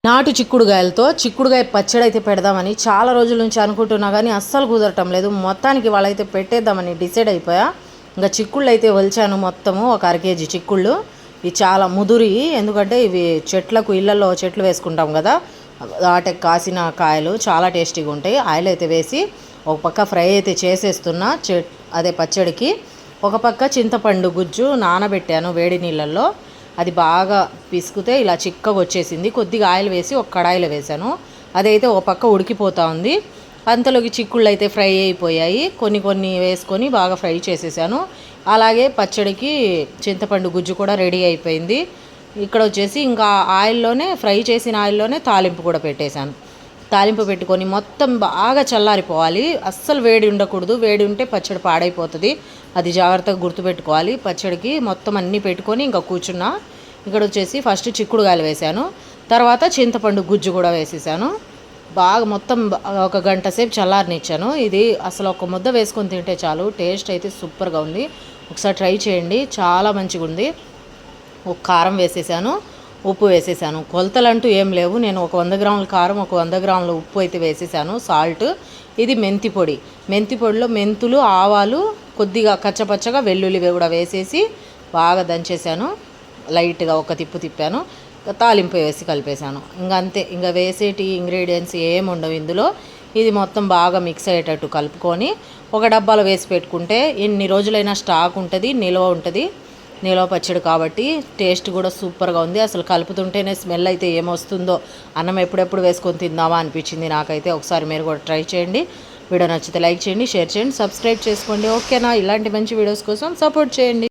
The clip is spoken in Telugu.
నాటు చిక్కుడుగాయ పచ్చడి అయితే పెడదామని చాలా రోజుల నుంచి అనుకుంటున్నా కానీ అస్సలు కుదరటం లేదు. మొత్తానికి వాళ్ళైతే పెట్టేద్దామని డిసైడ్ అయిపోయా. ఇంకా చిక్కుళ్ళు అయితే ఒలిచాను మొత్తము, ఒక 1/2 కేజీ చిక్కుళ్ళు. ఇవి చాలా ముదురి, ఎందుకంటే ఇవి ఇళ్ళల్లో చెట్లు వేసుకుంటాం కదా, వాటికి కాసిన కాయలు చాలా టేస్టీగా ఉంటాయి. ఆయిల్ అయితే వేసి ఒక పక్క ఫ్రై అయితే చేసేస్తున్నా అదే పచ్చడికి. ఒక పక్క చింతపండు గుజ్జు నానబెట్టాను వేడి నీళ్ళల్లో. అది బాగా పిసుకుతే ఇలా చిక్కగా వచ్చేసింది. కొద్దిగా ఆయిల్ వేసి ఒక కడాయిలో వేసాను. అదైతే ఒక పక్క ఉడికిపోతూ ఉంది. అంతలోకి చిక్కుళ్ళు అయితే ఫ్రై అయిపోయాయి. కొన్ని వేసుకొని బాగా ఫ్రై చేసేసాను. అలాగే పచ్చడికి చింతపండు గుజ్జు కూడా రెడీ అయిపోయింది. ఇక్కడ వచ్చేసి ఇంకా ఆయిల్లోనే, ఫ్రై చేసిన ఆయిల్లోనే తాలింపు కూడా పెట్టేశాను. తాలింపు పెట్టుకొని మొత్తం బాగా చల్లారిపోవాలి. అస్సలు వేడి ఉండకూడదు. వేడి ఉంటే పచ్చడి పాడైపోతుంది. అది జాగ్రత్తగా గుర్తుపెట్టుకోవాలి. పచ్చడికి మొత్తం అన్నీ పెట్టుకొని ఇంకా కూర్చున్నా. ఇక్కడ వచ్చేసి ఫస్ట్ చిక్కుడుగాయలు వేసాను, తర్వాత చింతపండు గుజ్జు కూడా వేసేసాను. బాగా మొత్తం ఒక గంట సేపు చల్లారనిచ్చాను. ఇది అసలు ఒక ముద్ద వేసుకొని తింటే చాలు, టేస్ట్ అయితే సూపర్గా ఉంది. ఒకసారి ట్రై చేయండి, చాలా మంచిగా ఉంది. ఒక కారం వేసేసాను, ఉప్పు వేసేసాను. కొలతలంటూ ఏం లేవు. నేను ఒక 100 గ్రాముల కారం, ఒక 100 గ్రాముల ఉప్పు అయితే వేసేసాను, సాల్ట్. ఇది మెంతి పొడి. మెంతి పొడిలో మెంతులు, ఆవాలు, కొద్దిగా కచ్చపచ్చగా వెల్లుల్లి కూడా వేసేసి బాగా దంచేసాను. లైట్గా ఒక తిప్పాను. తాలింపు వేసి కలిపేశాను. ఇంకా అంతే. ఇంకా వేసేటి ఇంగ్రీడియంట్స్ ఏమి ఉండవు ఇందులో. ఇది మొత్తం బాగా మిక్స్ అయ్యేటట్టు కలుపుకొని ఒక డబ్బాలో వేసి పెట్టుకుంటే ఎన్ని రోజులైనా స్టాక్ ఉంటుంది, నిల్వ పచ్చడి కాబట్టి టేస్ట్ కూడా సూపర్గా ఉంది. అసలు కలుపుతుంటేనే స్మెల్ అయితే ఏమొస్తుందో, అన్నం ఎప్పుడెప్పుడు వేసుకొని తిందామా అనిపించింది నాకైతే. ఒకసారి మీరు కూడా ట్రై చేయండి. వీడియో నచ్చితే లైక్ చేయండి, షేర్ చేయండి, సబ్స్క్రైబ్ చేసుకోండి. ఓకేనా? ఇలాంటి మంచి వీడియోస్ కోసం సపోర్ట్ చేయండి.